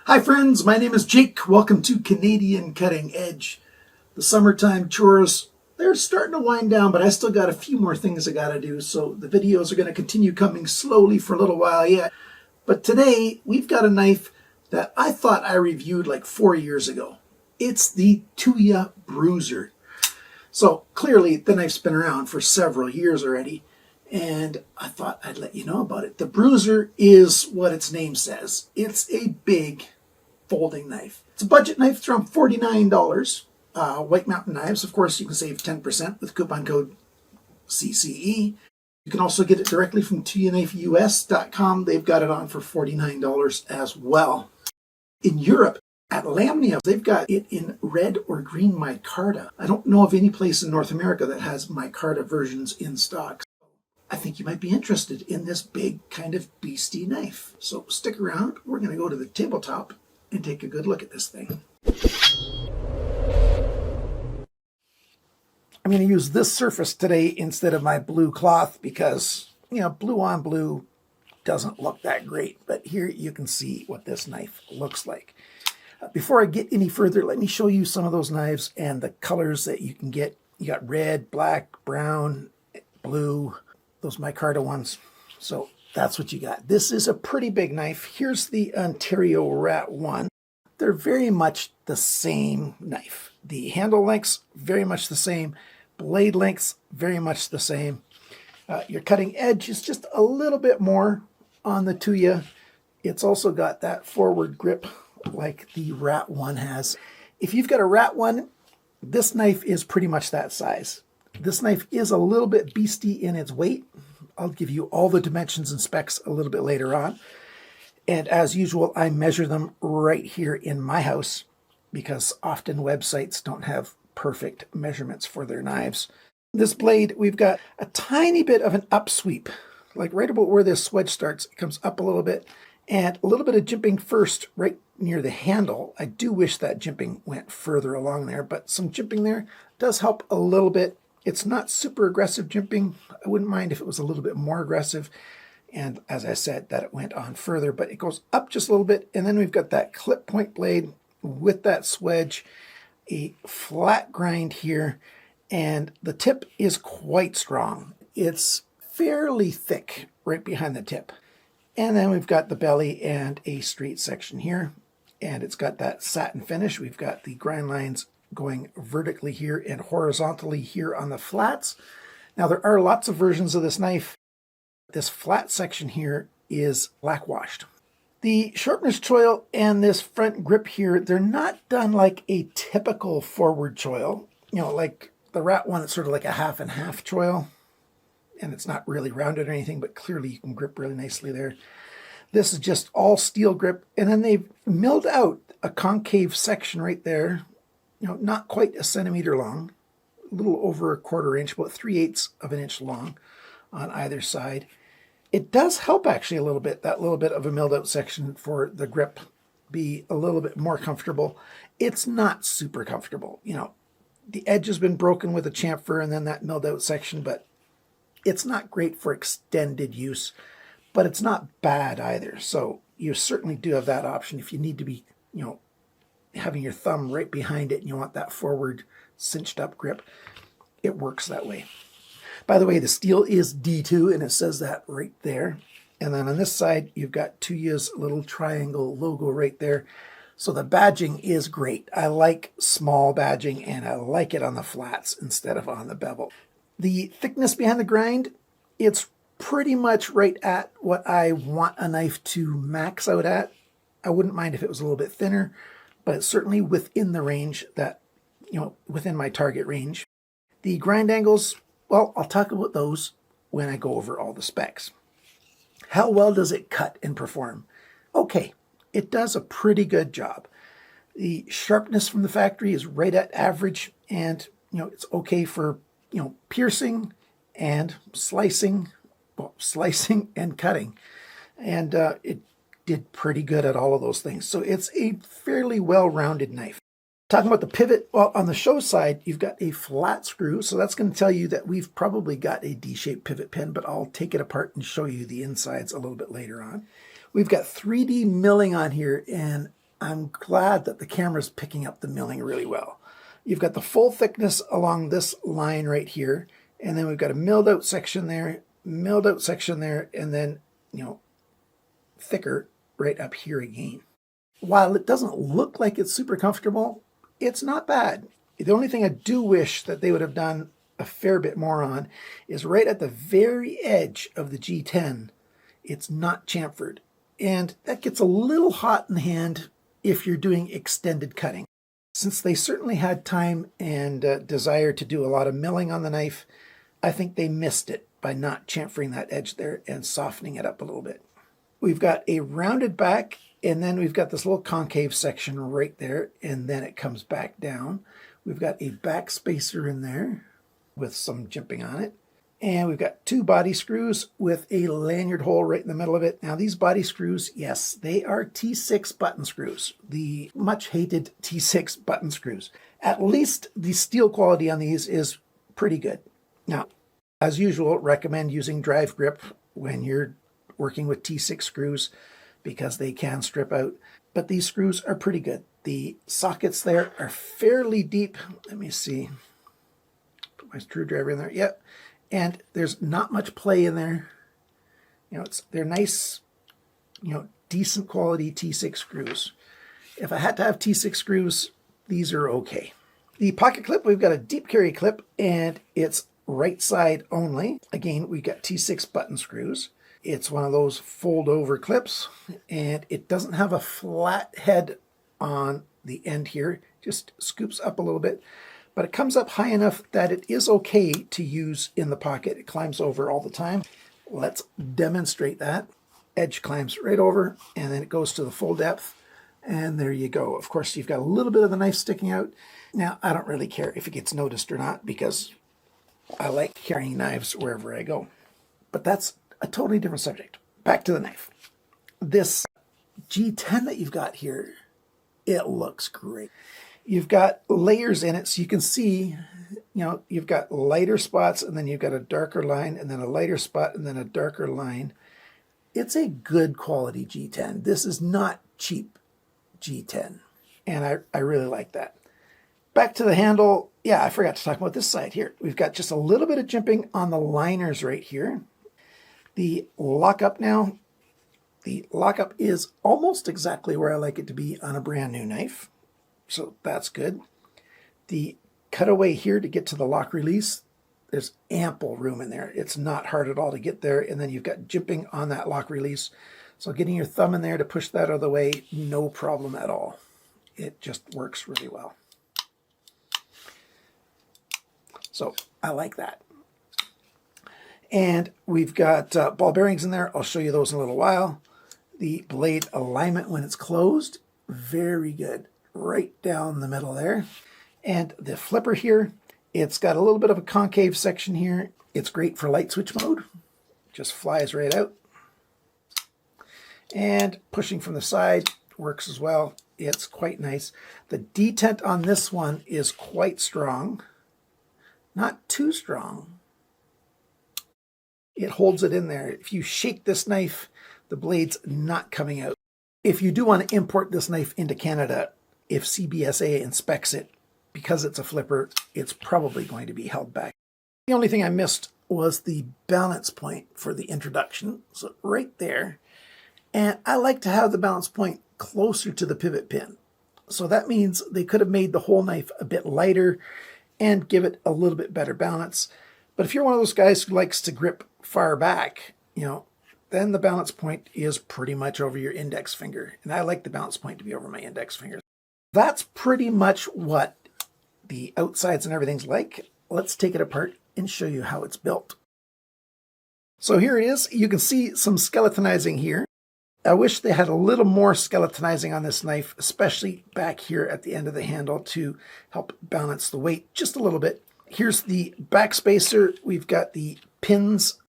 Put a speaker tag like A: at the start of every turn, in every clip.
A: Hi friends, my name is Jake. Welcome to Canadian Cutting Edge. The summertime chores, they're starting to wind down, but I still got a few more things I gotta do, so the videos are gonna continue coming slowly for a little while yet. But today, we've got a knife that I thought I reviewed like 4 years ago. It's the Tuya BRUISER. So clearly, the knife's been around for several years already, and I thought I'd let you know about it. The BRUISER is what its name says. It's a big folding knife. It's a budget knife. It's around $49. White Mountain Knives, of course, you can save 10% with coupon code CCE. You can also get it directly from TuyaKnifeUS.com. They've got it on for $49 as well. In Europe, at Lamnia, they've got it in red or green micarta. I don't know of any place in North America that has micarta versions in stock. I think you might be interested in this big kind of beastie knife. So stick around. We're going to go to the tabletop and take a good look at this thing. I'm going to use this surface today instead of my blue cloth because, blue on blue doesn't look that great. But here you can see what this knife looks like. Before I get any further, let me show you some of those knives and the colors that you can get. You got red, black, brown, blue, those micarta ones. So that's what you got. This is a pretty big knife. Here's the Ontario Rat 1. They're very much the same knife. The handle lengths, very much the same. Blade lengths, very much the same. Your cutting edge is just a little bit more on the Tuya. It's also got that forward grip like the Rat 1 has. If you've got a Rat 1, this knife is pretty much that size. This knife is a little bit beastie in its weight. I'll give you all the dimensions and specs a little bit later on. And as usual, I measure them right here in my house because often websites don't have perfect measurements for their knives. This blade, we've got a tiny bit of an upsweep, like right about where this wedge starts. It comes up a little bit and a little bit of jimping first right near the handle. I do wish that jimping went further along there, but some jimping there does help a little bit. It's not super aggressive jimping. I wouldn't mind if it was a little bit more aggressive. And as I said, that it went on further, but it goes up just a little bit. And then we've got that clip point blade with that swedge, a flat grind here, and the tip is quite strong. It's fairly thick right behind the tip. And then we've got the belly and a straight section here, and it's got that satin finish. We've got the grind lines going vertically here and horizontally here on the flats. Now there are lots of versions of this knife. This flat section here is black washed. The sharpness choil and this front grip here, they're not done like a typical forward choil. Like the Rat 1, it's sort of like a half and half choil. And it's not really rounded or anything, but clearly you can grip really nicely there. This is just all steel grip. And then they've milled out a concave section right there. Not quite a centimeter long, a little over a quarter inch, about 3/8 of an inch long on either side. It does help actually a little bit, that little bit of a milled out section for the grip be a little bit more comfortable. It's not super comfortable. The edge has been broken with a chamfer and then that milled out section, but it's not great for extended use, but it's not bad either. So you certainly do have that option if you need to be, having your thumb right behind it and you want that forward cinched up grip. It works that way. By the way, the steel is D2 and it says that right there. And then on this side, you've got Tuya's little triangle logo right there. So the badging is great. I like small badging and I like it on the flats instead of on the bevel. The thickness behind the grind, it's pretty much right at what I want a knife to max out at. I wouldn't mind if it was a little bit thinner, but it's certainly within the range that, within my target range. The grind angles, well, I'll talk about those when I go over all the specs. How well does it cut and perform? Okay, it does a pretty good job. The sharpness from the factory is right at average, and it's okay for piercing and slicing, and cutting, and it did pretty good at all of those things. So it's a fairly well-rounded knife. Talking about the pivot, well, on the show side, you've got a flat screw, so that's going to tell you that we've probably got a D-shaped pivot pin, but I'll take it apart and show you the insides a little bit later on. We've got 3D milling on here, and I'm glad that the camera's picking up the milling really well. You've got the full thickness along this line right here, and then we've got a milled out section there, milled out section there, and then, you know, thicker right up here again. While it doesn't look like it's super comfortable, it's not bad. The only thing I do wish that they would have done a fair bit more on is right at the very edge of the G10, it's not chamfered. And that gets a little hot in the hand if you're doing extended cutting. Since they certainly had time and desire to do a lot of milling on the knife, I think they missed it by not chamfering that edge there and softening it up a little bit. We've got a rounded back, and then we've got this little concave section right there, and then it comes back down. We've got a back spacer in there with some jimping on it. And we've got 2 body screws with a lanyard hole right in the middle of it. Now these body screws, yes, they are T6 button screws, the much hated T6 button screws. At least the steel quality on these is pretty good. Now, as usual, recommend using drive grip when you're working with T6 screws because they can strip out. But these screws are pretty good. The sockets there are fairly deep. Let me see. Put my screwdriver in there. Yep. And there's not much play in there. You know, they're nice, you know, decent quality T6 screws. If I had to have T6 screws, these are okay. The pocket clip, we've got a deep carry clip, and it's right side only. Again, we've got T6 button screws. It's one of those fold over clips, and it doesn't have a flat head on the end here. Just scoops up a little bit. But it comes up high enough that it is okay to use in the pocket. It climbs over all the time. Let's demonstrate that. Edge climbs right over, and then it goes to the full depth, and there you go. Of course, you've got a little bit of the knife sticking out. Now, I don't really care if it gets noticed or not because I like carrying knives wherever I go. But that's a totally different subject. Back to the knife. This G10 that you've got here, it looks great. You've got layers in it, so you can see, you know, you've got lighter spots, and then you've got a darker line, and then a lighter spot, and then a darker line. It's a good quality G10. This is not cheap G10, and I really like that. Back to the handle. Yeah, I forgot to talk about this side here. We've got just a little bit of jimping on the liners right here. The lockup now, the lockup is almost exactly where I like it to be on a brand new knife. So that's good. The cutaway here to get to the lock release, there's ample room in there. It's not hard at all to get there. And then you've got jimping on that lock release. So getting your thumb in there to push that out of the way, no problem at all. It just works really well. So I like that. And we've got ball bearings in there. I'll show you those in a little while. The blade alignment when it's closed, very good. Right down the middle there. And the flipper here, it's got a little bit of a concave section here. It's great for light switch mode. Just flies right out. And pushing from the side works as well. It's quite nice. The detent on this one is quite strong. Not too strong. It holds it in there. If you shake this knife, the blade's not coming out. If you do want to import this knife into Canada, if CBSA inspects it, because it's a flipper, it's probably going to be held back. The only thing I missed was the balance point for the introduction. So right there. And I like to have the balance point closer to the pivot pin. So that means they could have made the whole knife a bit lighter and give it a little bit better balance. But if you're one of those guys who likes to grip far back, you know, then the balance point is pretty much over your index finger. And I like the balance point to be over my index finger. That's pretty much what the outsides and everything's like. Let's take it apart and show you how it's built. So here it is. You can see some skeletonizing here. I wish they had a little more skeletonizing on this knife, especially back here at the end of the handle to help balance the weight just a little bit. Here's the back spacer. We've got the pins.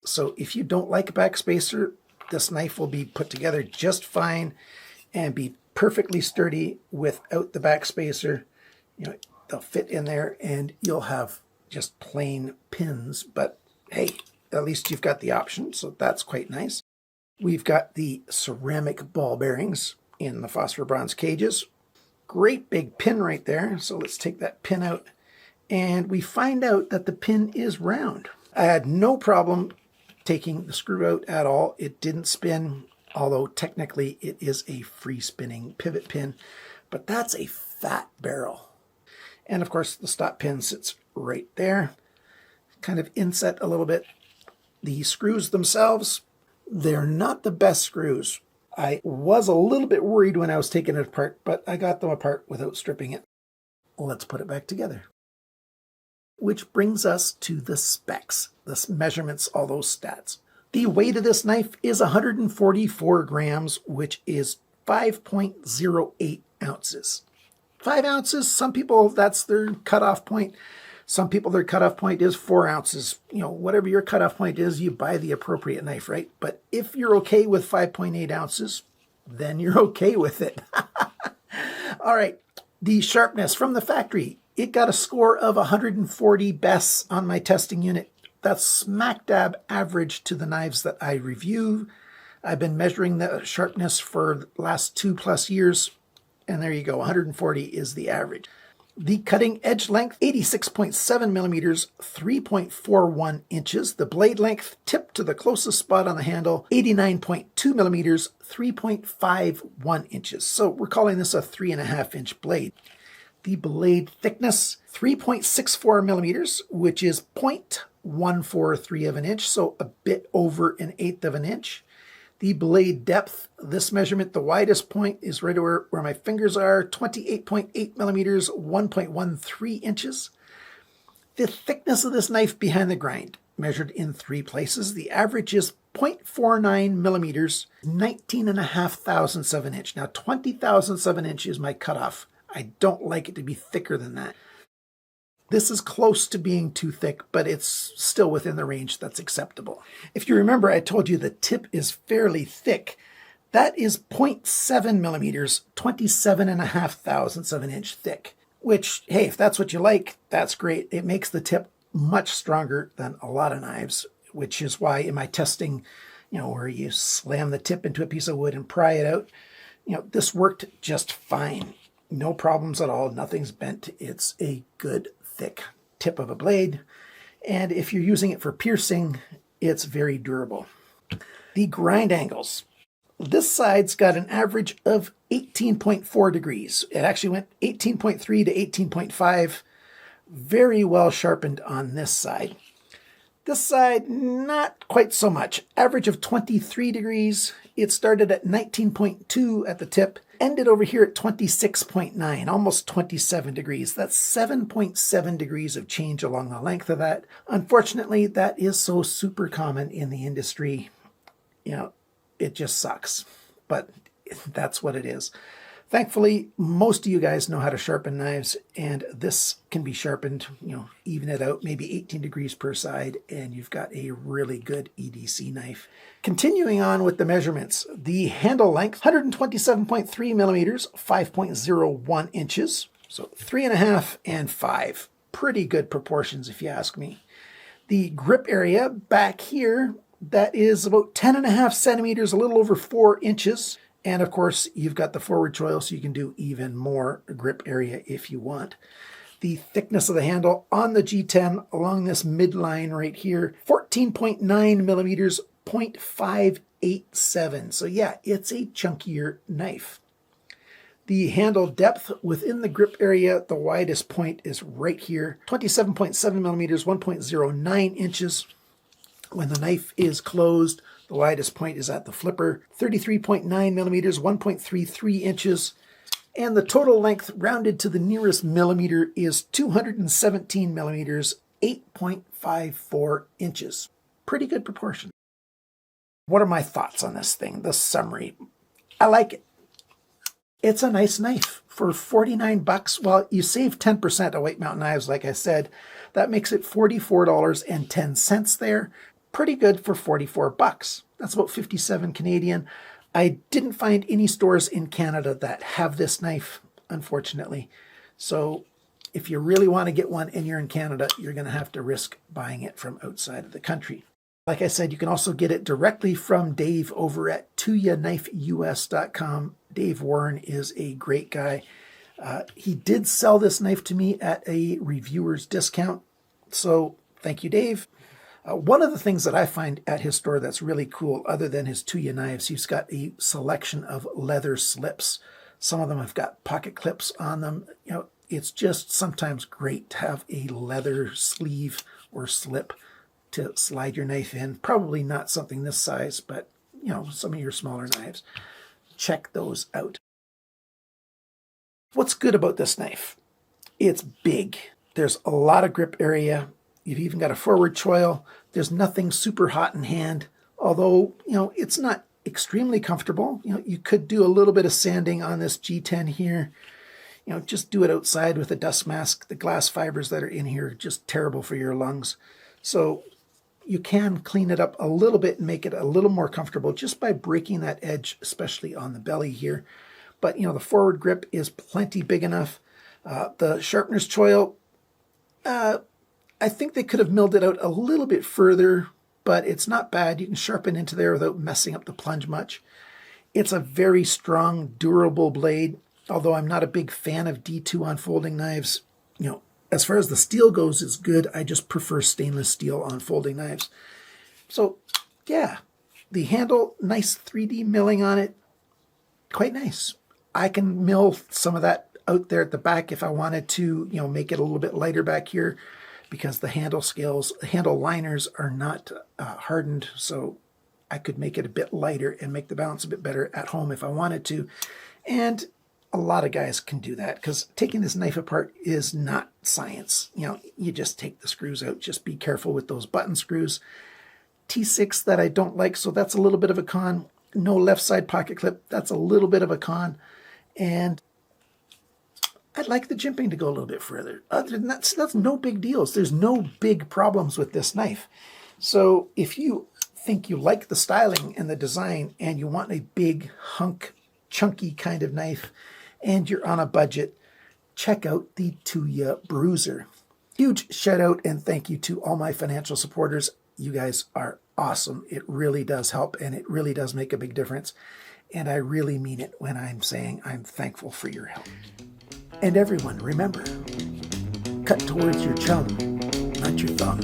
A: So if you don't like a back spacer, this knife will be put together just fine and be perfectly sturdy without the back spacer. You know, they'll fit in there and you'll have just plain pins, but hey, at least you've got the option, so that's quite nice. We've got the ceramic ball bearings. in the phosphor bronze cages. Great big pin right there. So let's take that pin out. And we find out that the pin is round. I had no problem taking the screw out at all. It didn't spin, although technically it is a free spinning pivot pin. But that's a fat barrel. And of course the stop pin sits right there. Kind of inset a little bit. The screws themselves, they're not the best screws. I was a little bit worried when I was taking it apart, but I got them apart without stripping it. Let's put it back together. Which brings us to the specs, the measurements, all those stats. The weight of this knife is 144 grams, which is 5.08 ounces. 5 ounces, some people, that's their cutoff point. Some people, their cutoff point is 4 ounces. You know, whatever your cutoff point is, you buy the appropriate knife, right? But if you're okay with 5.8 ounces, then you're okay with it. All right, the sharpness from the factory. It got a score of 140 bests on my testing unit. That's smack dab average to the knives that I review. I've been measuring the sharpness for the last 2+ years, and there you go, 140 is the average. The cutting edge length, 86.7 millimeters, 3.41 inches. The blade length, tip to the closest spot on the handle, 89.2 millimeters, 3.51 inches. So we're calling this a 3.5-inch blade. The blade thickness, 3.64 millimeters, which is 0.143 of an inch, so a bit over 1/8 of an inch. The blade depth, this measurement, the widest point is right where my fingers are, 28.8 millimeters, 1.13 inches. The thickness of this knife behind the grind, measured in 3 places. The average is 0.49 millimeters, 19.5 thousandths of an inch. Now, 20 thousandths of an inch is my cutoff. I don't like it to be thicker than that. This is close to being too thick, but it's still within the range that's acceptable. If you remember, I told you the tip is fairly thick. That is 0.7 millimeters, 27.5 thousandths of an inch thick, which, hey, if that's what you like, that's great. It makes the tip much stronger than a lot of knives, which is why in my testing, you know, where you slam the tip into a piece of wood and pry it out, you know, this worked just fine. No problems at all. Nothing's bent. It's a good thick tip of a blade, and if you're using it for piercing, it's very durable. The grind angles. This side's got an average of 18.4 degrees. It actually went 18.3 to 18.5. Very well sharpened on this side. This side, not quite so much. Average of 23 degrees. It started at 19.2 at the tip, ended over here at 26.9, almost 27 degrees. That's 7.7 degrees of change along the length of that. Unfortunately, that is so super common in the industry. You know, it just sucks, but that's what it is. Thankfully, most of you guys know how to sharpen knives, and this can be sharpened, you know, even it out, maybe 18 degrees per side, and you've got a really good ODYSEE knife. Continuing on with the measurements, the handle length, 127.3 millimeters, 5.01 inches, so 3.5 and 5. Pretty good proportions if you ask me. The grip area back here, that is about 10.5 centimeters, a little over 4 inches. And of course, you've got the forward choil, so you can do even more grip area if you want. The thickness of the handle on the G10 along this midline right here, 14.9 millimeters, 0.587. So yeah, it's a chunkier knife. The handle depth within the grip area, the widest point is right here, 27.7 millimeters, 1.09 inches. When the knife is closed, the widest point is at the flipper, 33.9 millimeters, 1.33 inches. And the total length rounded to the nearest millimeter is 217 millimeters, 8.54 inches. Pretty good proportion. What are my thoughts on this thing? The summary. I like it. It's a nice knife. For 49 bucks, well, you save 10% on weight mount knives, like I said. That makes it $44.10 there. Pretty good for 44 bucks. That's about 57 Canadian. I didn't find any stores in Canada that have this knife, unfortunately. So if you really want to get one and you're in Canada, you're going to have to risk buying it from outside of the country. Like I said, you can also get it directly from Dave over at TuyaKnifeUS.com. Dave Warren is a great guy. He did sell this knife to me at a reviewer's discount. So thank you, Dave. One of the things that I find at his store that's really cool, other than his Tuya knives, he's got a selection of leather slips. Some of them have got pocket clips on them. You know, it's just sometimes great to have a leather sleeve or slip to slide your knife in. Probably not something this size, but you know, some of your smaller knives. Check those out. What's good about this knife? It's big. There's a lot of grip area. You've even got a forward choil. There's nothing super hot in hand, although, you know, it's not extremely comfortable. You know, you could do a little bit of sanding on this G10 here. You know, just do it outside with a dust mask. The glass fibers that are in here are just terrible for your lungs. So you can clean it up a little bit and make it a little more comfortable just by breaking that edge, especially on the belly here. But, you know, the forward grip is plenty big enough. The sharpener's choil, I think they could have milled it out a little bit further, but it's not bad. You can sharpen into there without messing up the plunge much. It's a very strong, durable blade, although I'm not a big fan of D2 on folding knives. You know, as far as the steel goes, it's good. I just prefer stainless steel on folding knives. So, yeah, the handle, nice 3D milling on it. Quite nice. I can mill some of that out there at the back if I wanted to, you know, make it a little bit lighter back here, because the handle scales, handle liners are not hardened, so I could make it a bit lighter and make the balance a bit better at home if I wanted to. And a lot of guys can do that, because taking this knife apart is not science. You know, you just take the screws out. Just be careful with those button screws. T6 that I don't like, so that's a little bit of a con. No left side pocket clip, that's a little bit of a con. And I'd like the jimping to go a little bit further. Other than that, that's no big deals. There's no big problems with this knife. So if you think you like the styling and the design and you want a big hunk, chunky kind of knife and you're on a budget, check out the Tuya BRUISER. Huge shout out and thank you to all my financial supporters. You guys are awesome. It really does help and it really does make a big difference. And I really mean it when I'm saying I'm thankful for your help. And everyone, remember, cut towards your chum, not your thumb.